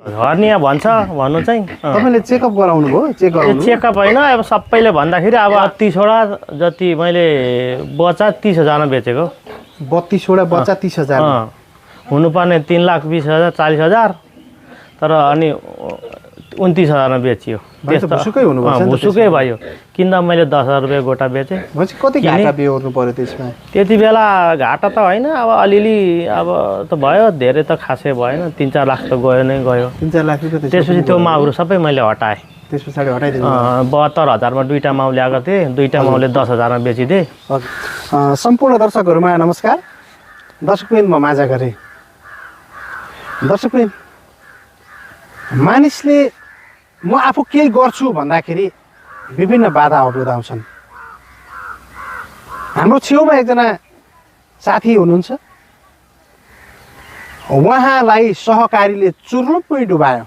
Hernia भन्छ भन्नु चाहिँ तपाईँले चेकअप गराउनु भयो? चेकअप होइन अब सबैले भन्दाखेरि अब 30वटा जति मैले बच्चा 30,000मा बेचेको। 32वटा बच्चा 30,000 हुनुपर्ने 3,20,000 40,000 तर अनि 29,000मा बेचियो। भुसुकै हुनुभयो। भुसुकै भयो किन्दा मैले 10,000 रुपियाँ गोटा बेचेँ। कति घाटा बेहोर्नु पर्यो त्यसमा? त्यति बेला घाटा त होइन अब अलिअलि अब त भयो, धेरै त खासै भएन, 3-4 लाख त गयो नै गयो। 3-4 लाख रुपियाँ। त्यसपछि त्यो माउहरू सबै मैले हटाएँ। त्यस पछाडि हटाइदिनु? 72,000मा 2टा माउ ल्याएको थिएँ, 2टा माउले 10,000मा बेचिदिएँ। सम्पूर्ण दर्शकहरूमा नमस्कार। दर्शकवृन्द म माझा गरेँ। दर्शकवृन्द, मानिसले म आफू केही गर्छु भन्दाखेरि विभिन्न बाधा अवरोध आउँछन्। हाम्रो छेउमा एकजना साथी हुनुहुन्छ, उहाँलाई सहकारीले चुर्लुप्पै डुबायो।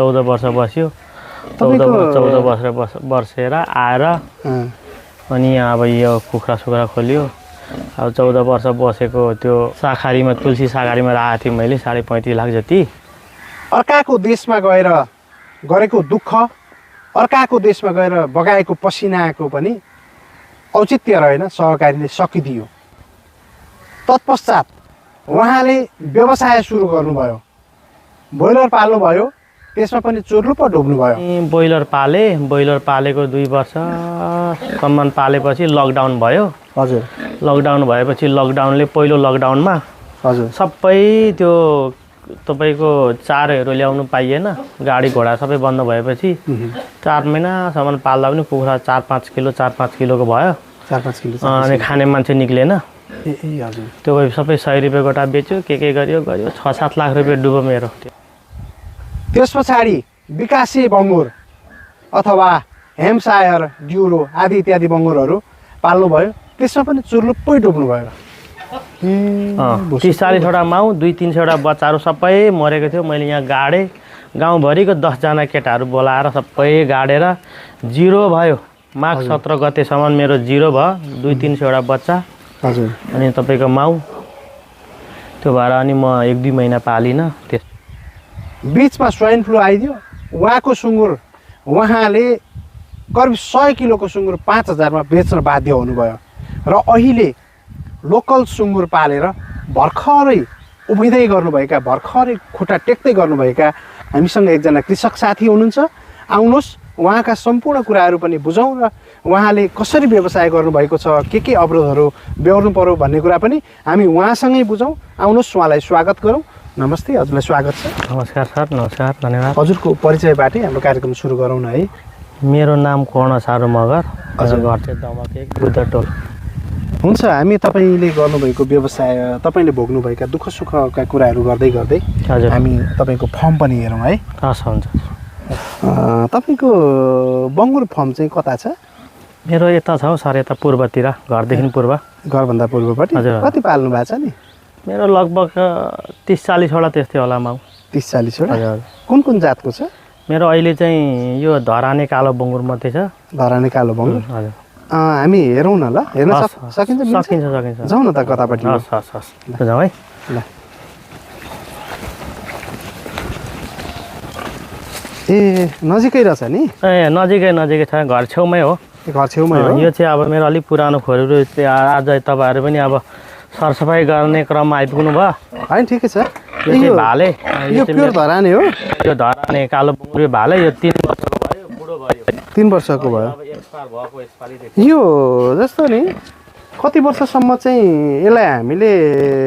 14 वर्ष बस्यो। 14 वर्ष बसेर आएर अनि अब यो कुखुरा सुखुरा खोल्यो। अब 14 वर्ष बसेको त्यो साखारीमा, तुलसी साखारीमा राखेको थिएँ मैले 35.5 लाख जति। अर्काको देशमा गएर गरेको दुःख, अर्काको देशमा गएर बगाएको पसिनाको पनि औचित्य रहेन, सहकारीले सकिदियो। तत्पश्चात उहाँले व्यवसाय सुरु गर्नुभयो, ब्रोइलर पाल्नुभयो, त्यसमा पनि चुर्लुप्प डुब्नुभयो। ब्रोइलर पालेको 2 वर्षसम्म पालेपछि लकडाउन भयो। हजुर। लकडाउन भएपछि पहिलो लकडाउनमा हजुर सबै त्यो तपाईँको चारोहरू ल्याउनु पाइएन, गाडी घोडा सबै बन्द भएपछि 4 महिनासम्म पाल्दा पनि कुखुरा 4-5 किलोको भयो। 4-5 किलो अनि खाने मान्छे निक्लेन। हजुर। त्यो सबै 100 रुपियाँ गोटा बेच्यो, के गर्यो 6-7 लाख रुपियाँ डुब्यो मेरो। त्यस पछाडि विकासे बङ्गुर अथवा हेम्सायर, ड्युरो आदि इत्यादि बङ्गुरहरू पाल्नुभयो, त्यसमा पनि चुर्लुप्पै डुब्नुभयो। 30-40वटा माउ, 200-300वटा बच्चाहरू सबै मरेको थियो। मैले यहाँ गाडेँ, गाउँभरिको 10जना केटाहरू बोलाएर सबै गाडेर जिरो भयो। माघ 17 गतेसम्म मेरो जिरो भयो, 200-300वटा बच्चा। हजुर। अनि तपाईँको माउ त्यो भएर अनि म 1-2 महिना पालिनँ। त्यस बिचमा स्वाइन फ्लू आइदियो। उहाँको सुँगुर उहाँले करिब 100 किलोको सुँगुर 5,000मा बेच्न बाध्य हुनुभयो र अहिले लोकल सुँगुर पालेर भर्खरै उभिँदै गर्नुभएका, भर्खरै खुट्टा टेक्दै गर्नुभएका हामीसँग एकजना कृषक साथी हुनुहुन्छ। आउनुहोस् उहाँका सम्पूर्ण कुराहरू पनि बुझौँ र उहाँले कसरी व्यवसाय गर्नुभएको छ, के अवरोधहरू बेहोर्नु पर्यो भन्ने कुरा पनि हामी उहाँसँगै बुझौँ। आउनुहोस् उहाँलाई स्वागत गरौँ। नमस्ते, हजुरलाई स्वागत छ। नमस्कार सर, नमस्कार, धन्यवाद। हजुरको परिचयबाटै हाम्रो कार्यक्रम सुरु गरौँ न है। मेरो नाम कर्ण सारू मगर, हजुर घर चाहिँ दमक 1 बुद्धटोल। हुन्छ, हामी तपाईँले गर्नुभएको व्यवसाय, तपाईँले भोग्नुभएका दुःख सुखका कुराहरू गर्दै गर्दै हजुर हामी तपाईँको फर्म पनि हेरौँ है। हस्, हुन्छ। तपाईँको बङ्गुर फर्म चाहिँ कता छ? मेरो यता छ हौ सर, यता पूर्वतिर, घरदेखि पूर्व। घरभन्दा पूर्वपट्टि? हजुर। कति पाल्नु भएको छ नि? मेरो लगभग 30-40वटा त्यस्तै होला माउ। 30-40वटा? हजुर। कुन जातको छ? मेरो अहिले चाहिँ यो धराने कालो बङ्गुर मात्रै छ। धराने कालो बङ्गुर? हजुर। हामी हेरौँ न ल, हेर्न सकिन्छ? सकिन्छ। जाउँ न त कतापट्टि। हस् जाउँ है। ल। ए नजिकै रहेछ नि? ए नजिकै छ, घर छेउमै हो। घर छेउमै हो? यो चाहिँ अब मेरो अलिक पुरानो खोरहरू, आज तपाईँहरू पनि अब सरसफाइ गर्ने क्रममा आइपुग्नु भयो। होइन, ठिकै छ। यो भाले, यो प्योर धराने हो? यो धराने कालो बङ्गुर भाले, यो 3 वर्षको भयो, बुढो भयो। 3 वर्षको भयो। अब एक्सपायर भएको यसपालिदेखि। यो जस्तो नि कति वर्षसम्म चाहिँ यसलाई हामीले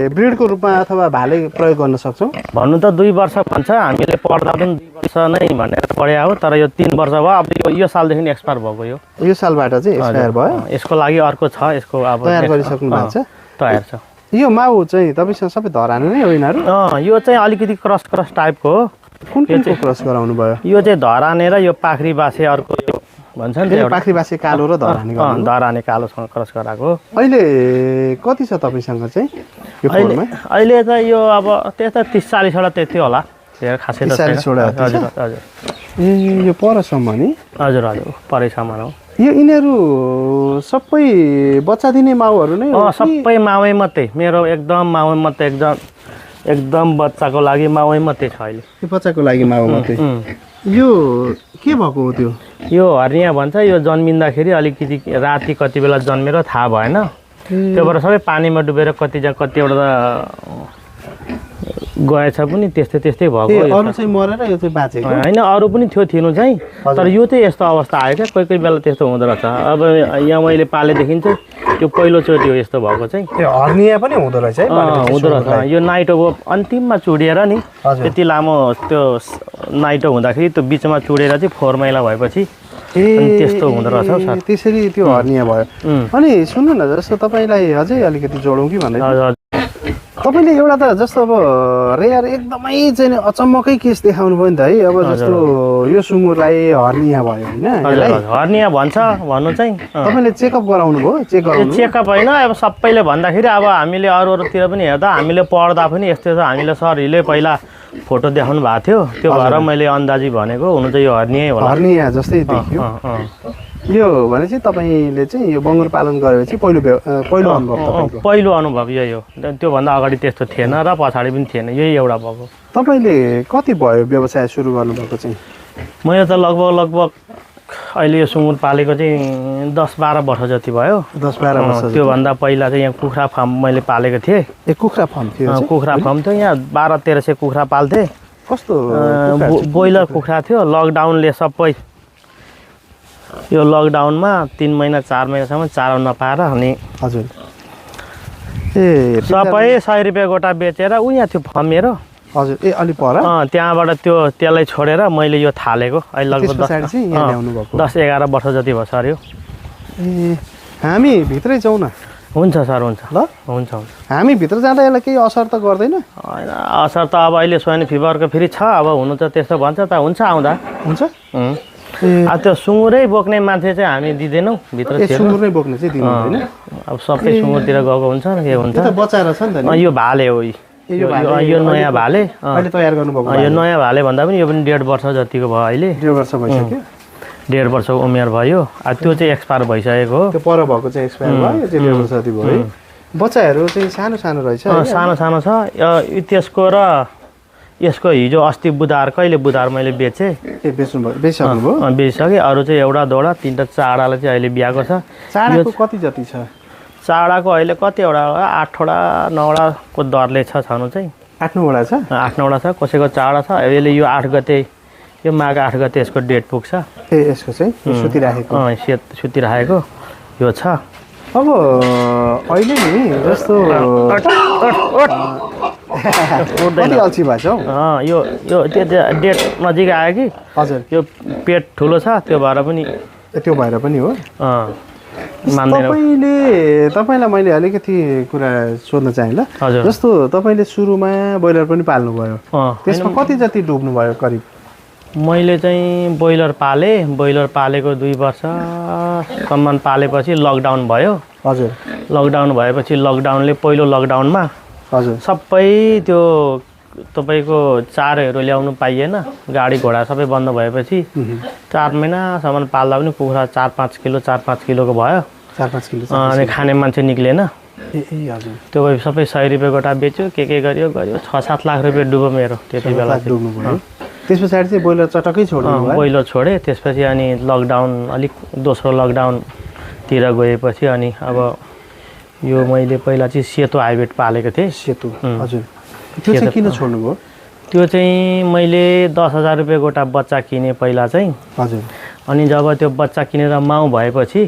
ब्रिडको रूपमा अथवा भाले प्रयोग गर्न सक्छौँ? भन्नु त 2 वर्ष भन्छ, हामीले पढ्दा पनि 2 वर्ष नै भनेर पढ्या हो, तर यो 3 वर्ष भयो। अब यो सालदेखि एक्सपायर भएको यो सालबाट चाहिँ एक्सपायर भयो। यसको लागि अर्को छ, यसको अब तयार गरिसक्नु भएको छ? तयार छ। यो माउ चाहिँ तपाईँसँग सबै धराने नै हो यिनीहरू? यो चाहिँ अलिकति क्रस टाइपको हो। कुन क्रस गराउनु भयो? यो चाहिँ धराने र यो पाखरी बासे अर्को यो भन्छ नि, पाखरी बासे कालो र धराने कालोसँग क्रस गराएको। अहिले कति छ तपाईँसँग चाहिँ यो फर्ममा? अहिले त यो अब त्यता 30-40वटा त्यति होला, धेरै खासै त छैन। 40वटा? हजुर हजुर। ए यो परसम्म नि? हजुर हजुर, परैसम्म हो। यो यिनीहरू सबै बच्चा दिने माउहरू नै हो? सबै माउै मात्रै, मेरो एकदम माउै मात्रै, एकदम एकदम बच्चाको लागि माउै मात्रै छ अहिले। त्यो बच्चाको लागि माउ मात्रै। यो के भएको हो त्यो? यो हर्निया भन्छ। यो जन्मिँदाखेरि अलिकति राति कति बेला जन्मेर थाहा भएन, त्योबाट सबै पानीमा डुबेर कतिवटा गएछ पनि, त्यस्तै भएको। अरू चाहिँ मरेर यो चाहिँ बाँचेको होइन, अरू पनि थिनु चाहिँ, तर यो चाहिँ यस्तो अवस्था आयो क्या, कोही बेला त्यस्तो हुँदो रहेछ। अब यहाँ मैले पालेदेखि चाहिँ यो पहिलोचोटि हो यस्तो भएको चाहिँ। हर्निया पनि हुँदो रहेछ है? हुँदो रहेछ। यो नाइटो अन्तिममा चुडिएर नि, त्यति लामो त्यो नाइटो हुँदाखेरि त्यो बिचमा चुडेर चाहिँ फोहोर मैला भएपछि त्यस्तो हुँदो रहेछ सर। त्यसरी त्यो हर्निया भयो। अनि सुन्नु न, जस्तो तपाईँलाई अझै अलिकति जोडौँ कि भन्दै, तपाईँले एउटा त जस्तो अब रेयर एकदमै चाहिँ अचम्मकै केस देखाउनु भयो नि त है। अब जस्तो यो सुँगुरलाई हर्निया भयो होइन, हर्निया भन्छ भन्नु चाहिँ। तपाईँले चेकअप गराउनु भयो? चेकअप होइन, अब सबैले भन्दाखेरि अब हामीले अरूतिर पनि हेर्दा, हामीले पढ्दा पनि यस्तो छ। हामीले सरहरूले पहिला फोटो देखाउनु भएको थियो, त्यो भएर मैले अन्दाजी भनेको। हुनु चाहिँ यो हर्निया होला, हर्निया जस्तै देखियो। यो भने चाहिँ तपाईँले चाहिँ यो बङ्गुर पालन गरेपछि पहिलो अनुभव? पहिलो अनुभव यही हो। त्योभन्दा अगाडि त्यस्तो थिएन र पछाडि पनि थिएन, यही एउटा भएको। तपाईँले कति भयो व्यवसाय सुरु गर्नुभएको चाहिँ? मैले त लगभग अहिले यो सुँगुर पालेको चाहिँ 10-12 वर्ष जति भयो। 10-12 वर्ष। त्योभन्दा पहिला चाहिँ यहाँ कुखुरा फार्म मैले पालेको थिएँ। कुखुरा फार्म थियो? कुखुरा फार्म थियो, यहाँ 1200-1300 कुखुरा पाल्थेँ। कस्तो ब्रोइलर कुखुरा थियो। लकडाउनले सबै, यो लकडाउनमा 3 महिना 4 महिनासम्म चारो नपाएर अनि हजुर सबै 100 रुपियाँ गोटा बेचेर यहाँ थियो फर्म मेरो। हजुर, अलि पर त्यहाँबाट त्यसलाई छोडेर मैले यो थालेको। अहिले लगभग 10-11 वर्ष जति भयो सर यो। हामी भित्रै जाउँ न? हुन्छ सर, हुन्छ ल, हुन्छ। हामी भित्र जाँदा यसलाई केही असर त गर्दैन? होइन, असर त अब अहिले स्वाइन फिभरको फेरि छ, अब हुनु त त्यस्तो भन्छ त, हुन्छ आउँदा हुन्छ। अब त्यो सुँगुरै बोक्ने मान्छे चाहिँ हामी दिँदैनौँ भित्र। सुँगुरै बोक्ने चाहिँ दिनु होइन? अब सबै सुँगुरतिर गएको हुन्छ के हुन्छ। बचाएर छ नि त? यो भाले हो, यो नयाँ भाले। अहिले तयार गर्नुभएको? यो नयाँ भाले भन्दा पनि यो पनि 1.5 वर्ष जतिको भयो अहिले। 1.5 वर्ष भइसक्यो? 1.5 वर्षको उमेर भयो। त्यो चाहिँ एक्सपायर भइसकेको हो। त्यो पर भएको चाहिँ एक्सपायर भयो, यो चाहिँ 1.5 वर्ष जति भयो। बच्चाहरू चाहिँ सानो सानो रहेछ? सानो छ। त्यसको र यसको हिजो अस्ति बुधबार, कहिले बुधबार मैले बेचेँ। बेचिसक्नुभयो? बेचिसकेँ। अरू चाहिँ एउटा दोडा 3टा चाडालाई चाहिँ अहिले बिहाको छ। चाडाको कति जति छ? चाडाको अहिले कतिवटा 8वटा 9वटाको दरले छनु चाहिँ। 8-9वटा छ? 8-9वटा छ। कसैको चाडा छ। अहिले यो 8 गते, यो माघ 8 गते यसको डेट पुग्छ। यसको चाहिँ सुतिराखेको? सुतिराखेको यो छ। अब अहिले नि जस्तो कति अल्छी भएछ हौ? यो डेट नजिक आयो कि। हजुर। यो पेट ठुलो छ, त्यो भएर पनि हो। तपाईँलाई मैले अलिकति कुरा सोध्न चाहेँ ल। जस्तो तपाईँले सुरुमा ब्रोइलर पनि पाल्नुभयो, त्यसमा कति जति डुब्नु भयो करिब? मैले चाहिँ ब्रोइलर पालेको 2 वर्षसम्म पालेपछि लकडाउन भयो। हजुर। लकडाउन भएपछि पहिलो लकडाउनमा हजुर सबै त्यो तपाईँको चारोहरू ल्याउनु पाइएन, गाडी घोडा सबै बन्द भएपछि 4 महिनासम्म पाल्दा पनि कुखुरा 4-5 किलोको भयो। 4-5 किलो अनि खाने मान्छे निक्लेन। हजुर। त्यो सबै 100 रुपियाँ गोटा बेच्यो, के गर्यो 6-7 लाख रुपियाँ डुब्यो मेरो त्यति बेला। त्यस पछाडि चाहिँ ब्रोइलर चटक्कै छोड्नु? ब्रोइलर छोडेँ। त्यसपछि अनि लकडाउन, अलिक दोस्रो लकडाउनतिर गएपछि अनि अब यो मैले पहिला चाहिँ सेतो हाइब्रिड पालेको थिएँ। सेतो? हजुर। त्यो चाहिँ किन छोड्नुभयो? त्यो चाहिँ मैले 10,000 रुपियाँ गोटा बच्चा किनेँ पहिला चाहिँ। हजुर। अनि जब त्यो बच्चा किनेर माउ भएपछि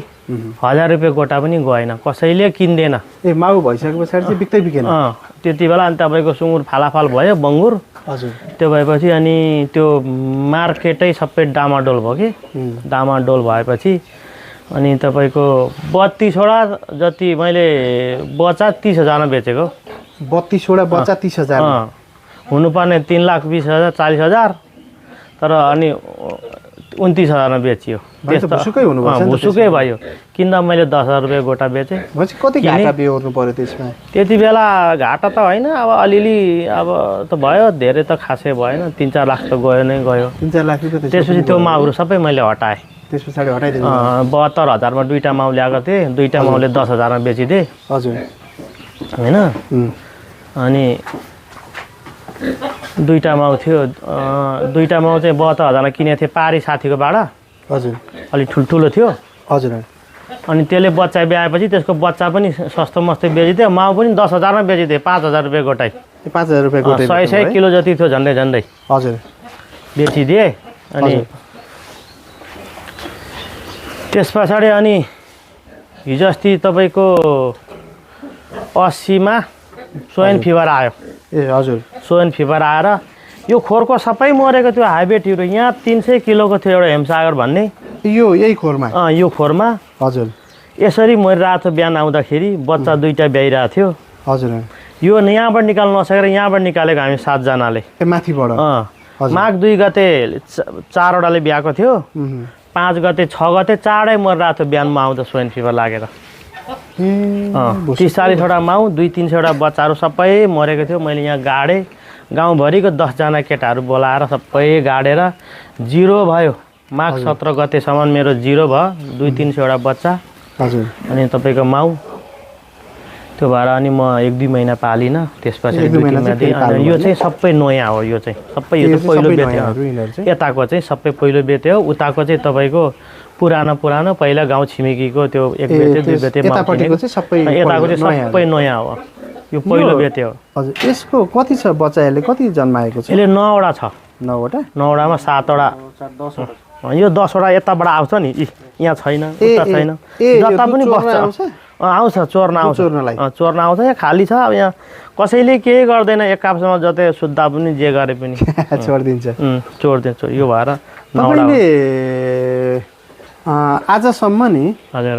1000 रुपियाँ गोटा पनि गएन, कसैले किन्दैन। माउ भइसके पछाडि चाहिँ बिक्दै बिकेन? त्यति बेला अनि तपाईँको सुँगुर फालाफाल भयो बङ्गुर। हजुर। त्यो भएपछि अनि त्यो मार्केटै सबै डामाडोल भयो कि। डामाडोल भएपछि अनि तपाईँको 32वटा जति मैले बच्चा 30,000मा बेचेको। 32वटा बच्चा 30,000? हुनुपर्ने 3,20,000 40,000, तर अनि 29,000मा बेचियो। भुसुकै भयो। किन्दा मैले 10,000 रुपियाँ गोटा बेचेँ। कति घाटा बेहोर्नु पर्यो त्यसमा? त्यति बेला घाटा त होइन, अब अलिअलि अब त भयो, धेरै त खासै भएन। 3-4 लाख त गयो नै गयो। 3-4 लाख रुपियाँ? त्यसपछि त्यो माउहरू सबै मैले हटाएँ। त्यस पछाडि हटाइदिनु? 72,000मा 2टा माउ ल्याएको थिएँ। 2टा माउले 10,000मा बेचिदिएँ। हजुर। होइन? अनि दुईटा माउ थियो दुईटा माउ चाहिँ 72,000मा किनेको थिएँ पारी साथीकोबाट हजुर अलिक ठुल्ठुलो थियो हजुर अनि त्यसले बच्चा ब्याएपछि त्यसको बच्चा पनि सस्तो मस्तै बेचिदियो माउ पनि 10,000मा बेचिदियो 5,000 रुपियाँ गोटाइ 5,000 रुपियाँ गोटाइ 100 किलो जति थियो झन्डै झन्डै हजुर बेचिदिए अनि त्यस पछाडि अनि हिजो अस्ति तपाईँको 80मा स्वाइन फिभर आयो ए हजुर स्वाइन फिभर आएर यो खोरको सबै मरेको थियो हाइब्रिडहरू यहाँ 300 किलोको थियो एउटा हेमसागर भन्ने यो यही खोरमा यो खोरमा हजुर यसरी मरिरहेको थियो बिहान आउँदाखेरि बच्चा दुईटा ब्याइरहेको थियो हजुर यो यहाँबाट निकाल्न नसकेर यहाँबाट निकालेको हामी 7 जनाले माथिबाट माघ 2 गते 4वटाले ब्याएको थियो 5 गते 6 गते चाँडै मरिरहेको थियो बिहानमा आउँदा स्वाइन फिभर लागेर 30-40वटा माउ 200-300वटा बच्चाहरू सबै मरेको थियो मैले यहाँ गाडेँ गाउँभरिको 10 जना केटाहरू बोलाएर सबै गाडेर जिरो भयो माघ 17 गतेसम्म मेरो जिरो भयो 200-300वटा बच्चा हजुर अनि तपाईँको माउ त्यो भएर अनि म 1-2 महिना पालिनँ त्यसपछि यो चाहिँ सबै नयाँ हो यो चाहिँ सबै यो चाहिँ पहिलो बेच्यो यताको चाहिँ सबै पहिलो बेच्यो उताको चाहिँ तपाईँको पुरानो पहिला गाउँ छिमेकीको त्यो 1 बेच्यो 2 बेच्यो यतापट्टिको चाहिँ सबै यताको चाहिँ सबै नयाँ हो यो पहिलो बेच्यो हजुर यसको कति छ बच्चा यसले कति जन्माएको छ यसले 9वटा छ 9वटामा 7वटा यो 10वटा यताबाट आउँछ नि यहाँ छैन उता छैन जता पनि बस्छ आउँछ चोर्न आउँछ यहाँ खाली छ अब यहाँ कसैले केही गर्दैन एक आपसमा जतै सुत्दा पनि जे गरे पनि चोरिदिन्छ यो भएर तपाईँले आजसम्म नि हजुर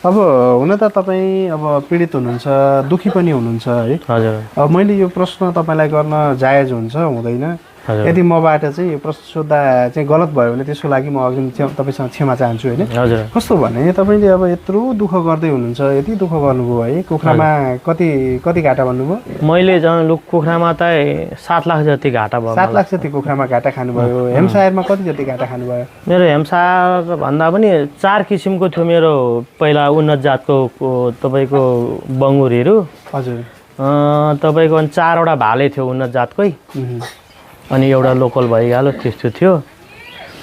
अब हुन त तपाईँ अब पीडित हुनुहुन्छ दुखी पनि हुनुहुन्छ है हजुर अब मैले यो प्रश्न तपाईँलाई गर्न जायज हुन्छ हुँदैन यदि मबाट चाहिँ यो प्रश्न सोद्धा चाहिँ गलत भयो भने त्यसको लागि म अघि तपाईँसँग क्षमा चाहन्छु होइन कस्तो भने तपाईँले अब यत्रो दुःख गर्दै हुनुहुन्छ यति दुःख गर्नुभयो है कुखुरामा कति घाटा भन्नुभयो मैले कुखुरामा त 7 लाख जति घाटा भयो 7 लाख जति कुखुरामा घाटा खानुभयो हेमसायरमा कति जति घाटा खानुभयो मेरो हेमसायर भन्दा पनि 4 किसिमको थियो मेरो पहिला उन्नत जातको तपाईँको बङ्गुरहरू हजुर तपाईँको 4वटा भाले थियो उन्नत जातकै अनि एउटा लोकल भइहाल्यो त्यस्तो थियो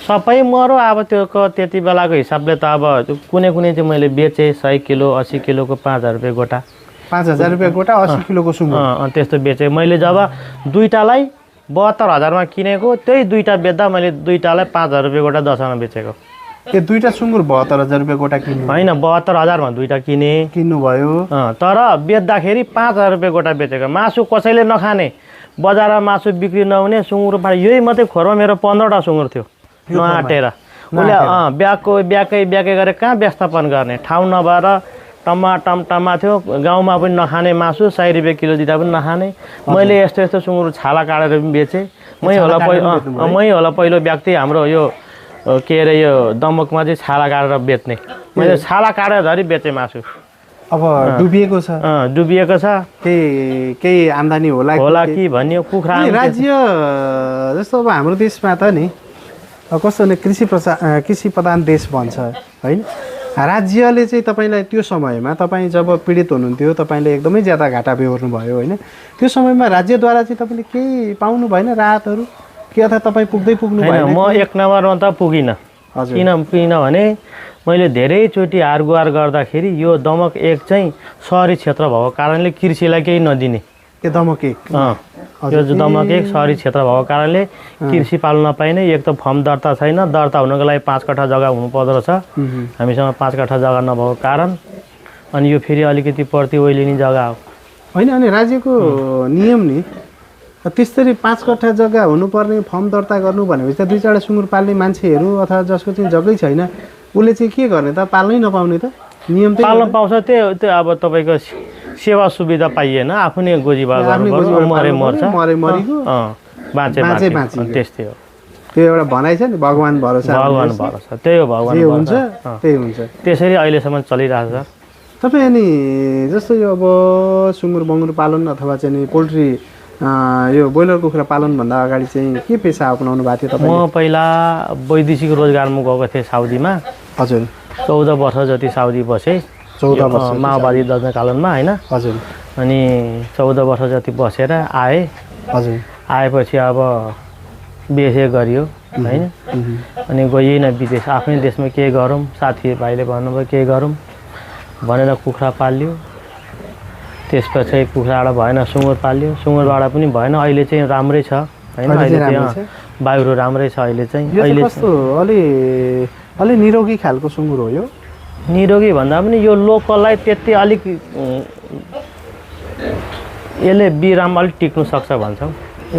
सबै मरो अब त्यो त्यति बेलाको हिसाबले त अब कुनै चाहिँ मैले बेचेँ 100 किलो 80 किलोको 5,000 रुपियाँ गोटा 5,000 रुपियाँ गोटा 80 किलोको सुँगुर त्यस्तो बेचेँ मैले जब दुईटालाई 72,000मा किनेको त्यही दुईटा बेच्दा मैले दुईटालाई 5,000 रुपियाँ गोटा 10मा बेचेको त्यो दुईटा सुँगुर 72,000 रुपियाँ गोटा किन्नु होइन 72,000मा दुईटा किन्नुभयो तर बेच्दाखेरि 5,000 रुपियाँ गोटा बेचेको मासु कसैले नखाने बजारमा मासु बिक्री नहुने सुँगुर यही मात्रै खोरमा मेरो 15वटा सुँगुर थियो नआटेर उसले ब्याकै गरेर कहाँ व्यवस्थापन गर्ने ठाउँ नभएर टम्मा थियो गाउँमा पनि नखाने मासु 100 रुपियाँ किलो दिँदा पनि नखाने मैले यस्तो सुँगुर छाला काटेर पनि बेचेँ मै होला पहिलो व्यक्ति हाम्रो यो के अरे यो दमकमा चाहिँ छाला काटेर बेच्ने मैले छाला काटेर धरि बेचेँ मासु अब डुबिएको छ केही आम्दानी होला कि भन्यो कुखुरा राज्य जस्तो अब हाम्रो देशमा त नि कस्तो भने कृषि प्रधान देश भन्छ होइन राज्यले चाहिँ तपाईँलाई त्यो समयमा तपाईँ जब पीडित हुनुहुन्थ्यो तपाईँले एकदमै ज्यादा घाटा बेहोर्नु भयो होइन त्यो समयमा राज्यद्वारा चाहिँ तपाईँले केही पाउनु भएन राहतहरू कि अथवा तपाईँ पुग्नु भएन म 1 नम्बरमा त पुगिनँ किनभने मैले धेरैचोटि हारगुहार गर्दाखेरि यो दमक 1 चाहिँ सहरी क्षेत्र भएको कारणले कृषिलाई केही नदिने यो दमक 1 यो दमक 1 सहरी क्षेत्र भएको कारणले कृषि पाल्न नपाइने एक त फर्म दर्ता छैन दर्ता हुनको लागि 5 कट्ठा जग्गा हुनुपर्दो रहेछ हामीसँग 5 कट्ठा जग्गा नभएको कारण अनि यो फेरि अलिकति प्रति ओइलिने जग्गा हो होइन अनि राज्यको नियम नि त्यसरी 5 कट्ठा जग्गा हुनुपर्ने फर्म दर्ता गर्नु भनेपछि त 2-4 सुँगुर पाल्ने मान्छेहरू अथवा जसको चाहिँ जग्गै छैन उसले चाहिँ के गर्ने त पाल्नै नपाउने त नियम पाल्न पाउँछ त्यो अब तपाईँको सेवा सुविधा पाइएन आफ्नै गोजीबाट मर्छ बाँचे त्यस्तै हो त्यो एउटा भनाइ छ नि भगवान भरोसा त्यही हो भगवान हुन्छ त्यही हुन्छ त्यसरी अहिलेसम्म चलिरहेको छ तपाईँ अनि जस्तो यो अब सुँगुर बङ्गुर पालन अथवा चाहिँ पोल्ट्री यो ब्रोइलर कुखुरा पालनभन्दा अगाडि चाहिँ के पेसा अपनाउनु भएको थियो तपाईँ म पहिला वैदेशिक रोजगारमा गएको थिएँ साउदीमा हजुर 14 वर्ष जति साउदी बसेँ 14 वर्ष माओवादी दलकालनमा होइन हजुर अनि 14 वर्ष जति बसेर आएँ हजुर आएपछि अब बिहे गरियो होइन अनि गइएन विदेश आफ्नै देशमा केही गरौँ साथीभाइले भन्नुभयो केही गरौँ भनेर कुखुरा पाल्यो त्यसपछि कुखुराबाट भएन सुँगुर पाल्यो सुँगुरबाट पनि भएन अहिले चाहिँ राम्रै छ होइन अहिले चाहिँ बायुरो राम्रै छ अहिले चाहिँ अहिले कस्तो अलि निरोगी खालको सुँगुर हो यो निरोगी भन्दा पनि यो लोकललाई त्यति अलिक यसले बिराम अलिक टिक्नु सक्छ भन्छौँ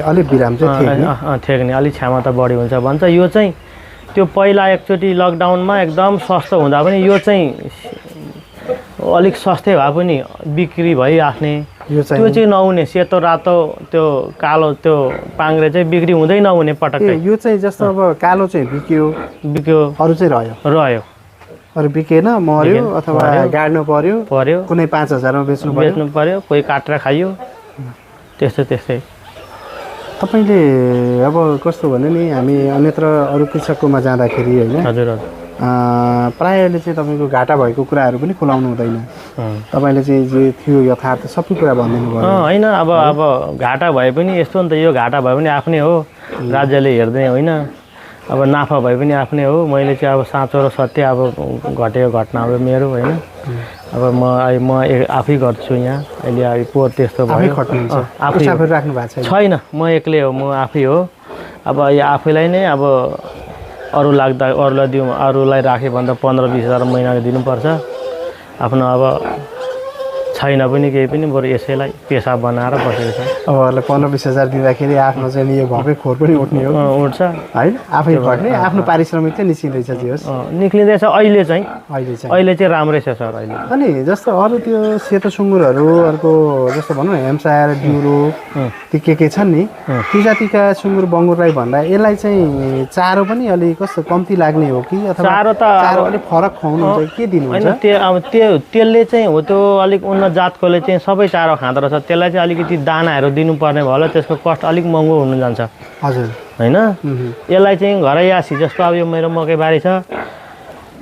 अलिक बिराम चाहिँ ठेक्ने अलिक क्षमता बढी हुन्छ भन्छ यो चाहिँ त्यो पहिला एकचोटि लकडाउनमा एकदम सस्तो हुँदा पनि यो चाहिँ अलिक सस्तै भए पनि बिक्री भइराख्ने त्यो चाहिँ नहुने सेतो रातो त्यो कालो त्यो पाङ्ग्रे चाहिँ बिक्री हुँदै नहुने पटक्कै यो चाहिँ जस्तो अब कालो चाहिँ बिक्यो अरू चाहिँ रह्यो अरू बिकेन मर्यो अथवा गाड्नु पर्यो कुनै 5,000 मा बेच्नु पर्यो कोही काटेर खाइयो त्यस्तै तपाईँले अब कस्तो भने नि हामी अन्यत्र अरू कृषककोमा जाँदाखेरि होइन हजुर प्रायःले चाहिँ तपाईँको घाटा भएको कुराहरू पनि खुलाउनु हुँदैन तपाईँले चाहिँ जे थियो यथार्थ सबै कुरा भनिदिनु भयो होइन अब घाटा भए पनि यस्तो नि त यो घाटा भए पनि आफ्नै हो राज्यले हेर्दै होइन अब नाफा भए पनि आफ्नै हो मैले चाहिँ अब साँचो र सत्य अब घटेको घटना हो मेरो होइन अब म आफै गर्छु यहाँ अहिले अब पोहोर त्यस्तो भयो आफै राख्नु भएको छैन म एक्लै हो म आफै हो अब यो आफैलाई नै अब अरू लाग्दा अरूलाई दिउँ अरूलाई राख्यो भन्दा 15-20 हजार महिनाको दिनुपर्छ आफ्नो अब छैन पनि केही पनि बरु यसैलाई पेसा बनाएर बसेको छ अब अरूलाई 15-20 हजार दिँदाखेरि आफ्नो चाहिँ यो भकै खोर पनि उठ्ने हो उठ्छ होइन आफै घट्ने आफ्नो पारिश्रमिक चाहिँ निस्किँदैछ जे होस् निक्लिँदैछ अहिले चाहिँ राम्रै छ सर अहिले अनि जस्तो अरू त्यो सेतो सुँगुरहरू अर्को जस्तो भनौँ न हेम्सायर ड्युरो ती के छन् नि ती जातिका सुँगुर बङ्गुरलाई भन्दा यसलाई चाहिँ चारो पनि अलिक कस्तो कम्ती लाग्ने हो कि अथवा चारो अलिक फरक खुवाउनु हुन्छ के दिनुहुन्छ त्यसले चाहिँ हो त्यो अलिक उन्नत जातकोले चाहिँ सबै चारो खाँदो रहेछ त्यसलाई चाहिँ अलिकति दानाहरू दिनुपर्ने भयो त्यसको कस्ट अलिक महँगो हुन जान्छ हजुर होइन यसलाई चाहिँ घरै आसी जस्तो अब यो मेरो मकैबारी छ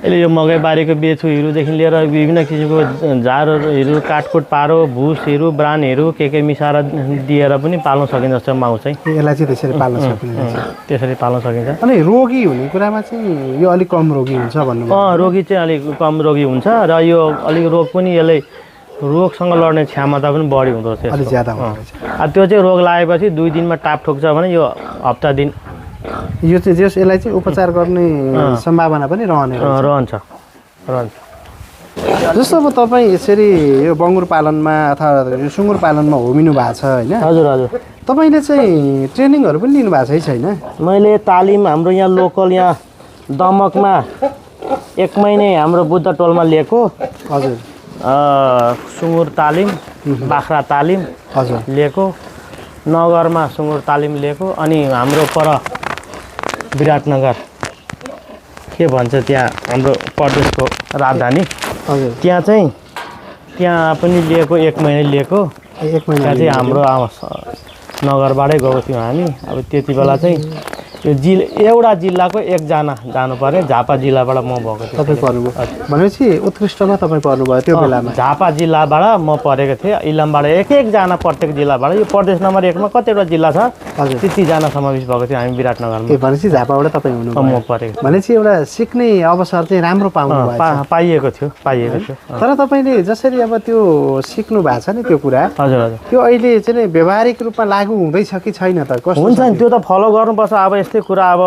यसले यो मकैबारीको बेचुहरूदेखि लिएर विभिन्न किसिमको झारहरू काटकुट पारो भुसहरू ब्रान्डहरू के मिसाएर दिएर पनि पाल्न सकिन्छ जस्तो माउ चाहिँ यसलाई चाहिँ त्यसरी पाल्न सकिन्छ त्यसरी पाल्न सकिन्छ अनि रोगी हुने कुरामा चाहिँ यो अलिक कम रोगी हुन्छ भन्नु रोगी चाहिँ अलिक कम रोगी हुन्छ र यो अलिक रोग पनि यसले रोगसँग लड्ने क्षमता पनि बढी हुँदो रहेछ अलिक ज्यादा हुँदो रहेछ त्यो चाहिँ रोग लागेपछि 2 दिनमा टाप ठोक्छ भने यो हप्ता दिन यो चाहिँ जस यसलाई चाहिँ उपचार गर्ने सम्भावना पनि रहन्छ जस्तो अब तपाईँ यसरी यो बङ्गुर पालनमा अथवा यो सुँगुर पालनमा होमिनु भएको छ होइन हजुर तपाईँले चाहिँ ट्रेनिङहरू पनि लिनु भएको छ छैन मैले तालिम हाम्रो यहाँ लोकल यहाँ दमकमा 1 महिना हाम्रो बुद्ध टोलमा लिएको हजुर सुँगुर तालिम बाख्रा तालिम हजुर लिएको नगरमा सुँगुर तालिम लिएको अनि हाम्रो पर विराटनगर के भन्छ त्यहाँ हाम्रो प्रदेशको राजधानी हजुर त्यहाँ पनि लिएको 1 महिना लिएको 1 महिना चाहिँ हाम्रो नगरबाटै गएको थियौँ हामी अब त्यति बेला चाहिँ यो एउटा जिल्लाको 1 जना जानु पर्यो झापा जिल्लाबाट म भएको थिएँ तपाईँ पर्नुभयो भनेपछि उत्कृष्टमा तपाईँ पर्नुभयो त्यो बेलामा झापा जिल्लाबाट म परेको थिएँ इलामबाट एक जना प्रत्येक जिल्लाबाट यो प्रदेश नम्बर 1 मा कतिवटा जिल्ला छ त्यतिजना समावेश भएको थियो हामी विराटनगरमा भनेपछि झापाबाट तपाईँ हुनुभयो म परेको भनेपछि एउटा सिक्ने अवसर चाहिँ राम्रो पाइएको थियो तर तपाईँले जसरी अब त्यो सिक्नु भएको छ नि त्यो कुरा हजुर त्यो अहिले चाहिँ व्यावहारिक रूपमा लागू हुँदैछ कि छैन त कस्तो हुन्छ नि त्यो त फलो गर्नुपर्छ अब यस्तै कुरा अब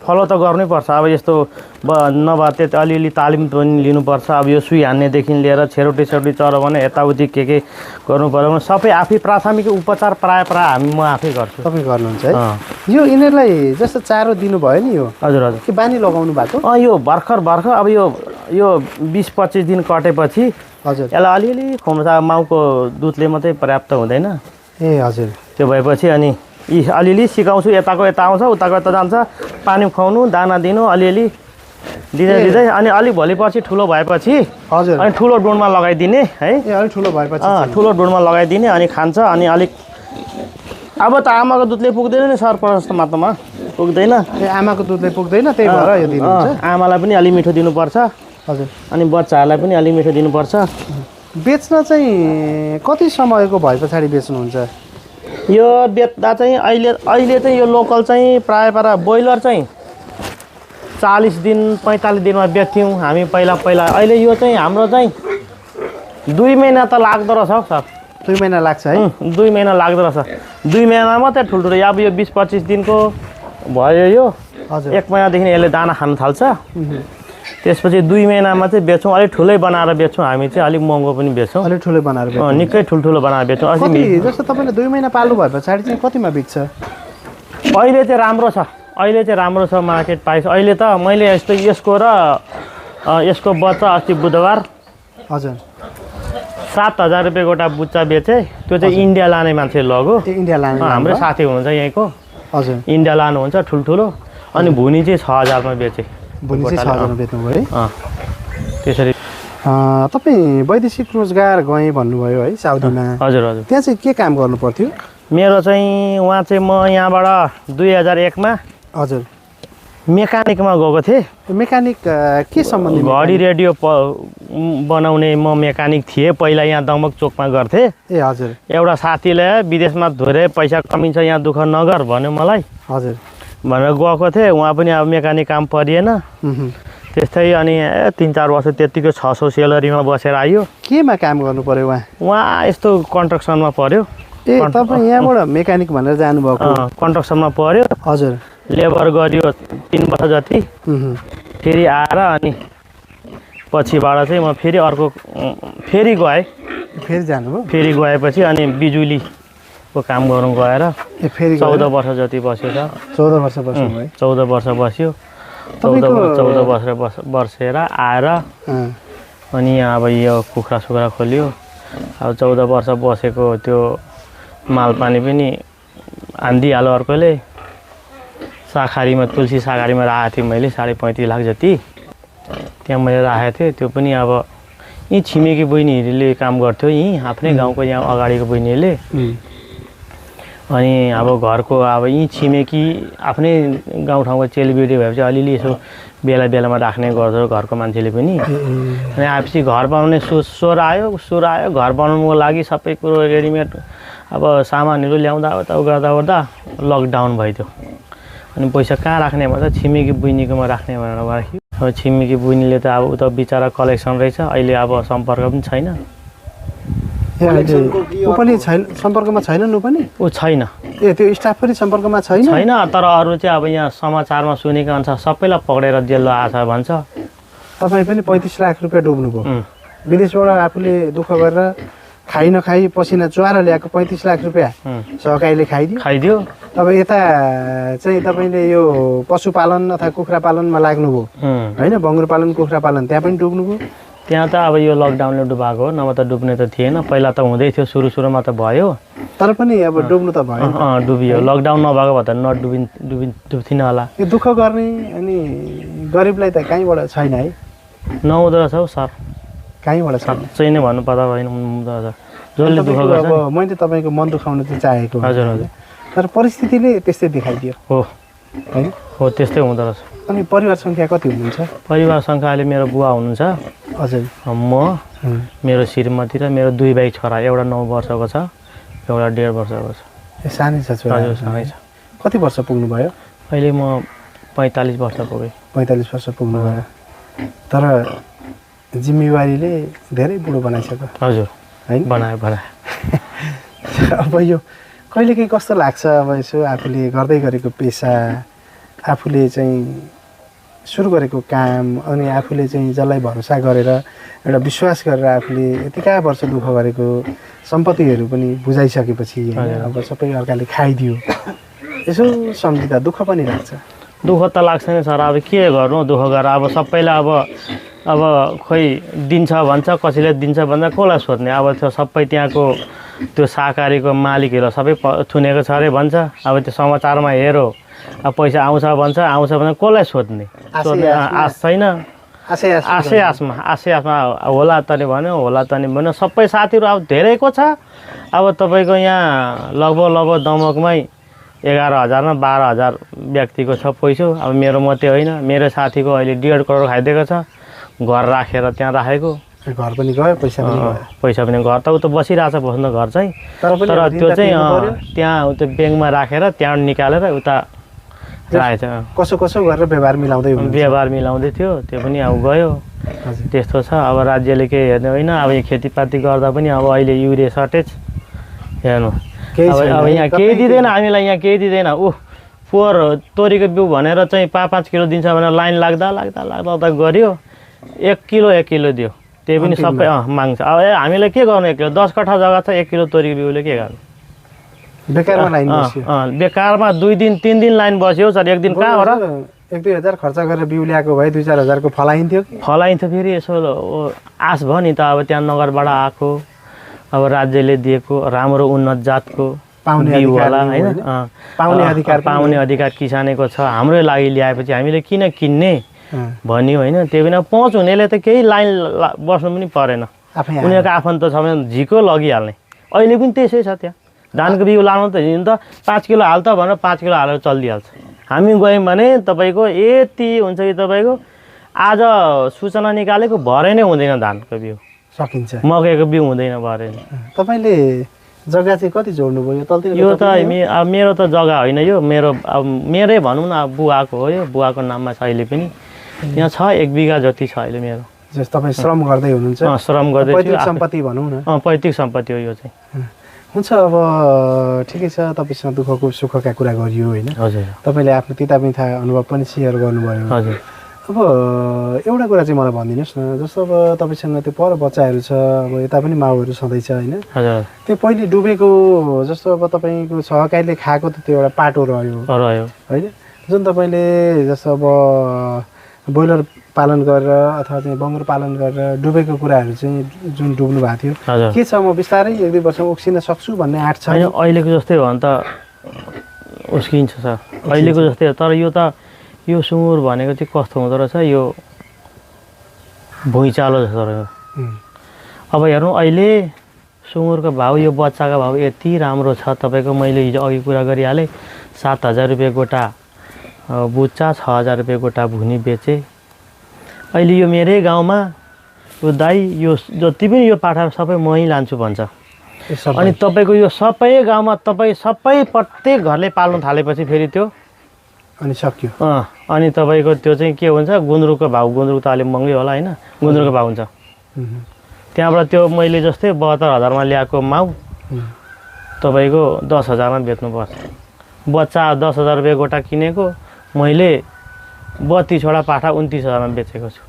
फलो त गर्नै पर्छ अब यस्तो नभए त्यति अलिअलि तालिम पनि लिनुपर्छ अब यो सुई हान्नेदेखि लिएर छेरोटी चरो भने यताउति के गर्नु पर्यो सबै आफै प्राथमिक उपचार प्राय म आफै गर्छु तपाईँ गर्नुहुन्छ है यो यिनीहरूलाई जस्तो चारो दिनुभयो नि यो हजुर के बानी लगाउनु भएको यो भर्खर अब यो 20-25 दिन कटेपछि हजुर यसलाई अलिअलि खुवाउँछ माउको दुधले मात्रै पर्याप्त हुँदैन ए हजुर त्यो भएपछि अनि अलिअलि सिकाउँछु यताको यता आउँछ उताको यता जान्छ पानी खुवाउनु दाना दिनु अलिअलि दिँदै अनि अलिक भोलिपछि ठुलो भएपछि हजुर अनि ठुलो डोनमा लगाइदिने है अलिक ठुलो भएपछि ठुलो डोनमा लगाइदिने अनि खान्छ अनि अलिक अब त आमाको दुधले पुग्दैन नि सर प्रशस्त मात्रामा पुग्दैन आमाको दुधले पुग्दैन त्यही भएर यो दिनुहुन्छ आमालाई पनि अलि मिठो दिनुपर्छ हजुर अनि बच्चाहरूलाई पनि अलि मिठो दिनुपर्छ बेच्न चाहिँ कति समयको भए पछाडि बेच्नुहुन्छ यो बेच्दा चाहिँ अहिले चाहिँ यो लोकल चाहिँ प्रायः ब्रोइलर चाहिँ 40 दिन 45 दिनमा बेच्थ्यौँ हामी पहिला अहिले यो चाहिँ हाम्रो चाहिँ 2 महिना त लाग्दो रहेछ हौ सर 2 महिना लाग्छ है 2 महिना लाग्दो रहेछ 2 महिना मात्रै ठुल्ठुलो अब यो 20-25 दिनको भयो यो हजुर 1 महिनादेखि यसले दाना खान थाल्छ त्यसपछि 2 महिनामा चाहिँ बेच्छौँ अलिक ठुलै बनाएर बेच्छौँ हामी चाहिँ अलिक महँगो पनि बेच्छौँ अलिक ठुलै बनाएर बेच्छौँ निकै ठुल्ठुलो बनाएर बेच्छौँ जस्तो तपाईँले 2 महिना पाल्नु भए पछाडि चाहिँ कतिमा बिक्छ अहिले चाहिँ राम्रो छ मार्केट प्राइस अहिले त मैले यसको र यसको बच्चा अस्ति बुधबार हजुर 7,000 रुपियाँ गोटा बुच्चा बेचेँ त्यो चाहिँ इन्डिया लाने मान्छे लग्यो इन्डिया लाने हाम्रो साथी हुनुहुन्छ यहीँको हजुर इन्डिया लानुहुन्छ ठुल्ठुलो अनि भुनी चाहिँ 6,000 मा बेचेँ भुनी चाहिँ 6,000 मा बेच्नुभयो है त्यसरी तपाईँ वैदेशिक रोजगार गएँ भन्नुभयो है साउदीमा हजुर त्यहाँ चाहिँ के काम गर्नु पर्थ्यो मेरो चाहिँ उहाँ चाहिँ म यहाँबाट 2001 मा हजुर मेकानिकमा गएको थिएँ मेकानिक के सम्बन्धी घडी रेडियो बनाउने म मेकानिक थिएँ पहिला यहाँ दमक चोकमा गर्थेँ ए हजुर एउटा साथीले विदेशमा धेरै पैसा कमिन्छ यहाँ दुःख नगर भन्यो मलाई हजुर भनेर गएको थिएँ उहाँ पनि अब मेकानिक काम परिएन त्यस्तै अनि 3-4 वर्ष त्यतिको 600 सेलरीमा बसेर आयो केमा काम गर्नु पर्यो उहाँ यस्तो कन्स्ट्रक्सनमा पर्यो ए तपाईँ यहाँबाट मेकानिक भनेर जानुभएको कन्स्ट्रक्सनमा पर्यो हजुर लेबर गरियो 3 वर्ष जति फेरि आएर अनि पछिबाट चाहिँ म फेरि गएँ फेरि जानुभयो फेरि गएपछि अनि बिजुलीको काम गर्नु गएर फेरि 14 वर्ष जति बस्यो सर 14 वर्ष बस्नुभयो 14 वर्ष बस्यो 14 वर्ष बसेर आएर अनि यहाँ अब यो कुखुरा सुखुरा खोल्यो अब 14 वर्ष बसेको त्यो माल पानी पनि हानिदिइहाल्यो अर्कोले साखारीमा तुलसी साखारीमा राखेको थिएँ मैले 35.5 लाख जति त्यहाँ मैले राखेको थिएँ त्यो पनि अब यहीँ छिमेकी बहिनीहरूले काम गर्थ्यो यहीँ आफ्नै गाउँको यहाँ अगाडिको बहिनीहरूले अनि अब घरको अब यहीँ छिमेकी आफ्नै गाउँठाउँको चेलीबेटी भएपछि अलिअलि यसो बेला बेलामा राख्ने गर्छ घरको मान्छेले पनि अनि आएपछि घर बनाउने स्वर आयो घर बनाउनुको लागि सबै कुरो रेडिमेड अब सामानहरू ल्याउँदा गर्दा लकडाउन भइदियो अनि पैसा कहाँ राख्ने भन्छ छिमेकी बहिनीकोमा राख्ने भनेर राख्यो अब छिमेकी बहिनीले त अब उता बिचरा कलेक्सन रहेछ अहिले अब सम्पर्क पनि छैन ऊ पनि छैन सम्पर्कमा छैनन् ऊ पनि ऊ छैन ए त्यो स्टाफ पनि सम्पर्कमा छैन तर अरू चाहिँ अब यहाँ समाचारमा सुनेको अनुसार सबैलाई पक्रेर जेल आछ भन्छ तपाईँ पनि 35 लाख रुपियाँ डुब्नुभयो विदेशबाट आफूले दुःख गरेर खाइ नखाइ पसिना चुहाएर ल्याएको 35 लाख रुपियाँ सहकारीले खाइदियो अब यता चाहिँ तपाईँले यो पशुपालन अथवा कुखुरा पालनमा लाग्नुभयो होइन बङ्गुर पालन कुखुरा पालन त्यहाँ पनि डुब्नुभयो त्यहाँ त अब यो लकडाउनले डुबाएको हो नभए त डुब्ने त थिएन पहिला त हुँदै थियो सुरुमा त भयो तर पनि अब डुब्नु त भयो डुबियो लकडाउन नभएको भए त डुब्थिन होला यो दुःख गर्ने अनि गरिबलाई त कहीँबाट छैन है नहुँदो रहेछ हौ सर कहीँबाट चाहिँ नै भन्नुपर्दा होइन जसले दुःख गर्छ अब मैले तपाईँको मन दुखाउन चाहिँ चाहेको हजुर तर परिस्थितिले त्यस्तै देखाइदियो होइन हो त्यस्तै हुँदो रहेछ अनि परिवार सङ्ख्या कति हुनुहुन्छ परिवार सङ्ख्या अहिले मेरो बुवा हुनुहुन्छ हजुर म मेरो श्रीमती र मेरो 2 भाइ छोरा एउटा 9 वर्षको छ एउटा 1.5 वर्षको छ सानै छ छोरा हजुर सानै छ कति वर्ष पुग्नु भयो अहिले म 45 वर्ष पुगेँ 45 वर्ष पुग्नु भयो तर जिम्मेवारीले धेरै बुढो बनाइसक्यो हजुर होइन बनायो अब यो कहिलेकाहीँ कस्तो लाग्छ अब यसो आफूले गर्दै गरेको पेसा आफूले चाहिँ सुरु गरेको काम अनि आफूले चाहिँ जसलाई भरोसा गरेर एउटा विश्वास गरेर आफूले यतिका वर्ष दुःख गरेको सम्पत्तिहरू पनि बुझाइसकेपछि अब सबै अर्काले खाइदियो यसो सम्झिँदा दुःख पनि लाग्छ दुःख त लाग्छ नि सर अब के गर्नु दुःख गरेर अब सबैलाई अब खोइ दिन्छ भन्छ कसैले दिन्छ भन्छ कसलाई सोध्ने अब त्यो सबै त्यहाँको त्यो सहकारीको मालिकहरू सबै थुनेको छ अरे भन्छ अब त्यो समाचारमा हेरो अब पैसा आउँछ भन्छ भने कसलाई सोध्ने आश छैन आशै आशमा होला त नि भन्यो सबै साथीहरू अब धेरैको छ अब तपाईँको यहाँ लगभग दमकमै 11,000 न 12,000 व्यक्तिको छ पैसा अब मेरो मात्रै होइन मेरो साथीको अहिले 1.5 करोड खाइदिएको छ घर राखेर त्यहाँ राखेको घर पनि गयो पैसा पनि गयो पैसा पनि घर त उ त बसिरहेछ बस्न घर चाहिँ तर त्यो चाहिँ त्यहाँ त्यो ब्याङ्कमा राखेर त्यहाँ निकालेर उता राखेछ कसो कसो गरेर व्यवहार मिलाउँदै थियो त्यो पनि अब गयो त्यस्तो छ अब राज्यले केही हेर्ने होइन अब यहाँ खेतीपाती गर्दा पनि अब अहिले युरिया सर्टेज हेर्नु अब यहाँ केही दिँदैन हामीलाई यहाँ केही दिँदैन पोहोर तोरीको बिउ भनेर चाहिँ 5-5 किलो दिन्छ भनेर लाइन लाग्दा गऱ्यो 1 किलो दियो त्यही पनि सबै माग्छ अब हामीले के गर्नु 1 किलो 10 कट्ठा जग्गा छ 1 किलो तोरीको बिउले के गर्नु बेकारमा 2 दिन 3 दिन लाइन बस्यो सर एक दिन कहाँ हो र 1-2 हजार खर्च गरेर बिउ ल्याएको भए 2-4 हजारको फलाइन्थ्यो फेरि यसो आश भयो नि त अब त्यहाँ नगरबाट आएको अब राज्यले दिएको राम्रो उन्नत जातको बिउ होला होइन पाउने अधिकार किसानको छ हाम्रो लागि ल्याएपछि हामीले किन किन्ने भन्यो होइन त्यही पनि पहुँच हुनेले त केही लाइन बस्नु पनि परेन उनीहरूको आफन्त छ भने झिको लगिहाल्ने अहिले पनि त्यसै छ त्यहाँ धानको बिउ लानु त हिँड्नु त 5 किलो हाल त भनेर 5 किलो हालेर चलिदिइहाल्छ हामी गयौँ भने तपाईँको यति हुन्छ कि तपाईँको आज सूचना निकालेको भरे नै हुँदैन धानको बिउ सकिन्छ मकैको बिउ हुँदैन भरे नै तपाईँले जग्गा चाहिँ कति जोड्नु भयो तलतिर यो त मेरो त जग्गा होइन यो मेरै भनौँ न अब बुवाको हो यो बुवाको नाममा छ अहिले पनि यहाँ छ 1 बिघा जति छ अहिले मेरो जस्तो तपाईँ श्रम गर्दै हुनुहुन्छ श्रम गर्दै पैतृक सम्पत्ति भनौँ न पैतृक सम्पत्ति हो यो चाहिँ हुन्छ अब ठिकै छ तपाईँसँग दुःखको सुखका कुरा गरियो होइन हजुर तपाईँले आफ्नो तितामिठा अनुभव पनि सेयर गर्नुभयो हजुर अब एउटा कुरा चाहिँ मलाई भनिदिनुहोस् न जस्तो अब तपाईँसँग त्यो पर बच्चाहरू छ अब यता पनि माउहरू छँदैछ होइन त्यो पहिले डुबेको जस्तो अब तपाईँको सहकारीले खाएको त त्यो एउटा पाटो रह्यो होइन जुन तपाईँले जस्तो अब ब्रोइलर पालन गरेर अथवा चाहिँ बङ्गुर पालन गरेर डुबेको कुराहरू चाहिँ जुन डुब्नु भएको थियो के छ म बिस्तारै 1-2 वर्षमा उक्सिन सक्छु भन्ने आँट छ अहिलेको जस्तै हो भने त उस्किन्छ सर अहिलेको जस्तै तर यो सुँगुर भनेको चाहिँ कस्तो हुँदो रहेछ यो भुइँचालो जस्तो रह्यो अब हेर्नु अहिले सुँगुरको भाउ यो बच्चाको भाउ यति राम्रो छ तपाईँको मैले हिजो अघि कुरा गरिहालेँ 7,000 रुपियाँ गोटा बुच्चा 6,000 रुपियाँ गोटा भुनी बेचे अहिले यो मेरै गाउँमा यो दाइ यो जति पनि यो पाठा सबै मै लान्छु भन्छ अनि तपाईँको यो सबै गाउँमा तपाईँ सबै प्रत्येक घरले पाल्नु थालेपछि फेरि त्यो अनि सक्यो अनि तपाईँको त्यो चाहिँ के हुन्छ गुन्द्रुकको भाउ गुन्द्रुक त अलिक महँगै होला होइन गुन्द्रुकको भाउ हुन्छ त्यहाँबाट त्यो मैले जस्तै 72,000मा ल्याएको माउ तपाईँको 10,000मा बेच्नुपर्छ बच्चा 10,000 रुपियाँ गोटा किनेको मैले 32वटा पाठा 29,000मा बेचेको छु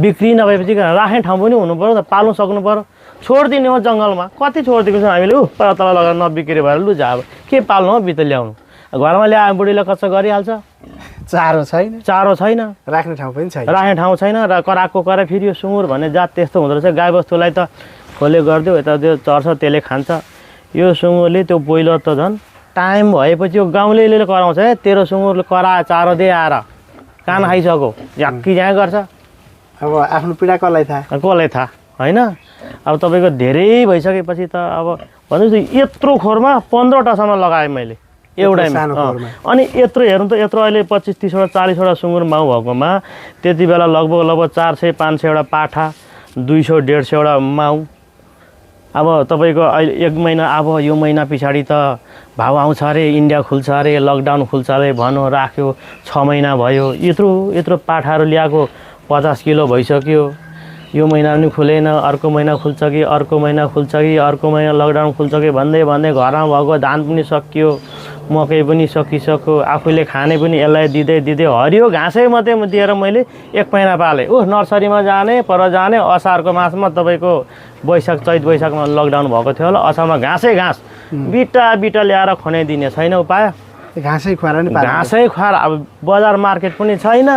बिक्री नभएपछि राख्ने ठाउँ पनि हुनु पर्यो त पाल्नु सक्नु पर्यो छोडिदिने हो जङ्गलमा कति छोडिदिएको छ हामीले पर तल लगाएर नबिक्री भएर लु जा अब के पाल्नु हो बित ल्याउनु घरमा ल्याए बुढीले कच्चा गरिहाल्छ चारो छैन राख्ने ठाउँ छैन र कराएको करे फेरि यो सुँगुर भन्ने जात त्यस्तो हुँदो रहेछ गाई बस्तुलाई त खोले गरिदियो यता त्यो चर्छ त्यसले खान्छ यो सुँगुरले त्यो ब्रोइलर त झन् टाइम भएपछि यो गाउँलेले कराउँछ है तेरो सुँगुरले करायो चारो दे आएर कान खाइसक्यो झ्याक्की झ्याँ गर्छ अब आफ्नो पीडा कसलाई थाहा होइन अब तपाईँको धेरै भइसकेपछि त अब भन्नुहोस् यत्रो खोरमा 15वटासम्म लगाएँ मैले एउटैमा अनि यत्रो हेर्नु त यत्रो अहिले 25-30वटा 40वटा सुँगुर माउ भएकोमा त्यति बेला लगभग 400-500वटा पाठा 200-150वटा माउ अब तपाईँको अहिले 1 महिना अब यो महिना पछाडि त भाउ आउँछ अरे इन्डिया खुल्छ अरे लकडाउन खुल्छ अरे भन्यो राख्यो 6 महिना भयो यत्रो पाठाहरू ल्याएको 50 किलो भइसक्यो यो महिना पनि खुलेन अर्को महिना खुल्छ कि अर्को महिना लकडाउन खुल्छ कि भन्दै घरमा भएको धान पनि सकियो मकै पनि सकिसक्यो आफूले खाने पनि यसलाई दिँदै हरियो घाँसै मात्रै दिएर मैले 1 महिना पालेँ नर्सरीमा जाने पर जाने असारको मासमा तपाईँको चैत वैशाखमा लकडाउन भएको थियो होला असारमा घाँस बिटा ल्याएर खनाइदिने छैन उपाय घाँसै खुवाएर अब बजार मार्केट पनि छैन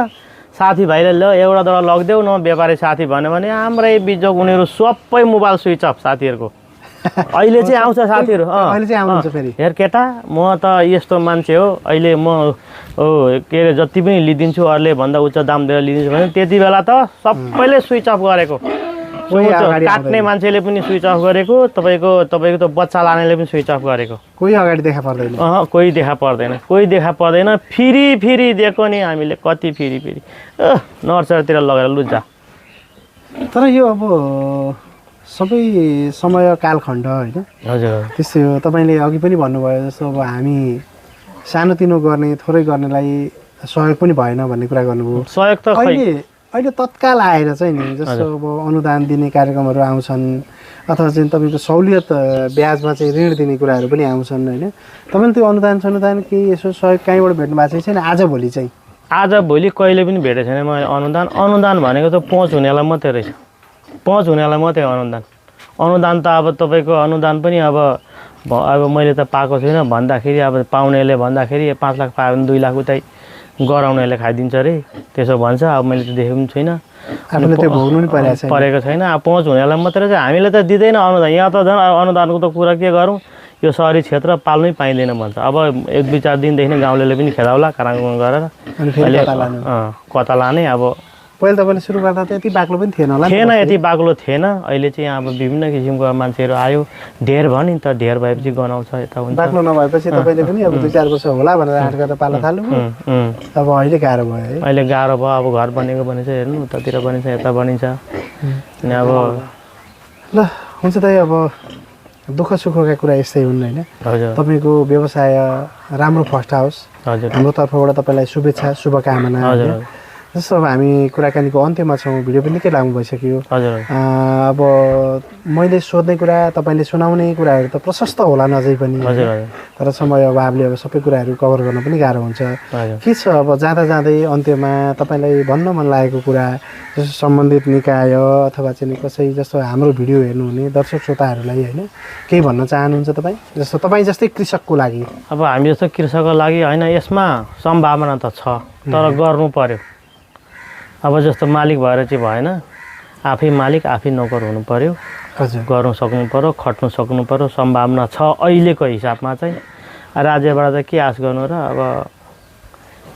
साथीभाइले ल एउटा दौडा लगिदेऊ न व्यापारी साथी भन्यो भने हाम्रै बिजोग उनीहरू सबै मोबाइल स्विच अफ साथीहरूको अहिले चाहिँ आउँछ साथीहरू हेर केटा म त यस्तो मान्छे हो अहिले म के अरे जति पनि लिदिन्छु अरूले भन्दा उच्च दाम दिएर लिदिन्छु भने त्यति बेला त सबैले स्विच अफ गरेको काट्ने मान्छेले पनि स्विच अफ गरेको तपाईँको त बच्चा लानेले पनि स्विच अफ गरेको कोही अगाडि देखा पर्दैन फेरि दिएको नि हामीले कति फेरि नर्सरीतिर लगेर लु जा तर यो अब सबै समय कालखण्ड होइन हजुर त्यस्तै हो तपाईँले अघि पनि भन्नुभयो जस्तो अब हामी सानोतिनो गर्ने थोरै गर्नेलाई सहयोग पनि भएन भन्ने कुरा गर्नुभयो सहयोग त अहिले तत्काल आएर चाहिँ नि जस्तो अब अनुदान दिने कार्यक्रमहरू आउँछन् अथवा चाहिँ तपाईँको सहुलियत ब्याजमा चाहिँ ऋण दिने कुराहरू पनि आउँछन् होइन तपाईँले त्यो अनुदान केही यसो सहयोग कहीँबाट भेट्नु भएको छैन आजभोलि चाहिँ आजभोलि कहिले पनि भेटेको छैन मैले अनुदान भनेको त पहुँच हुनेलाई मात्रै रहेछ पहुँच हुनेलाई मात्रै अनुदान त अब तपाईँको अनुदान पनि अब मैले त पाएको छुइनँ भन्दाखेरि अब पाउनेले भन्दाखेरि 5 लाख पायो भने 2 लाख उतै गराउनेले खाइदिन्छ अरे त्यसो भन्छ अब मैले त देखेको पनि छुइनँ आफूले त्यो भोग्नु पनि परेको छैन अब पहुँच हुनेलाई मात्रै चाहिँ हामीले त दिँदैन अनुदान यहाँ त झन् अनुदानको त कुरा के गरौँ यो सहरी क्षेत्र पाल्नै पाइँदैन भन्छ अब 1-2-4 दिनदेखि गाउँलेले पनि खेदाउला कराङ गरेर अहिले कता लाने अब पहिला तपाईँले सुरु गर्दा त यति बाक्लो पनि थिएन होला थिएन यति बाक्लो थिएन अहिले चाहिँ अब विभिन्न किसिमको मान्छेहरू आयो ढेर भयो नि त ढेर भएपछि गनाउँछ यता हुन्छ बाक्लो नभएपछि तपाईँले पनि अब 2-4 वर्ष होला भनेर आँट गरेर पाल्न थाल्नुभयो अब अहिले गाह्रो भयो है अहिले गाह्रो भयो अब घर बनेको बनिन्छ हेर्नु उतातिर बनिन्छ यता बनिन्छ अनि अब ल हुन्छ त अब दुःख सुखका कुरा यस्तै हुन् होइन हजुर तपाईँको व्यवसाय राम्रो फर्स्ट आओस् हजुर हाम्रो तर्फबाट तपाईँलाई शुभेच्छा शुभकामना हजुर जस्तो अब हामी कुराकानीको अन्त्यमा छौँ भिडियो पनि निकै लामो भइसक्यो हजुर अब मैले सोध्ने कुरा तपाईँले सुनाउने कुराहरू त प्रशस्त होला नझै पनि हजुर तर समय अभावले अब सबै कुराहरू कभर गर्न पनि गाह्रो हुन्छ के छ अब जाँदा जाँदै अन्त्यमा तपाईँलाई भन्न मन लागेको कुरा जस्तो सम्बन्धित निकाय अथवा चाहिँ कसै जस्तो हाम्रो भिडियो हेर्नुहुने दर्शक श्रोताहरूलाई होइन केही भन्न चाहनुहुन्छ तपाईँ जस्तो तपाईँ जस्तै कृषकको लागि अब हामी जस्तो कृषकको लागि होइन यसमा सम्भावना त छ तर गर्नु पर्यो अब जस्तो मालिक भएर चाहिँ भएन आफै मालिक आफै नोकर हुनु पर्यो हजुर गर्नु सक्नु पर्यो खट्नु सक्नु पर्यो सम्भावना छ अहिलेको हिसाबमा चाहिँ राज्यबाट चाहिँ के आश गर्नु र अब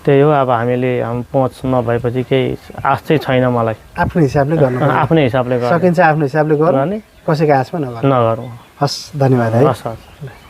त्यही हो अब हामीले पहुँच नभएपछि केही आश चाहिँ छैन मलाई आफ्नो हिसाबले गर्नु आफ्नै हिसाबले सकिन्छ आफ्नो हिसाबले गर्नु कसैको आशमा नगरौँ नगरौँ हस् धन्यवाद है हस् हस्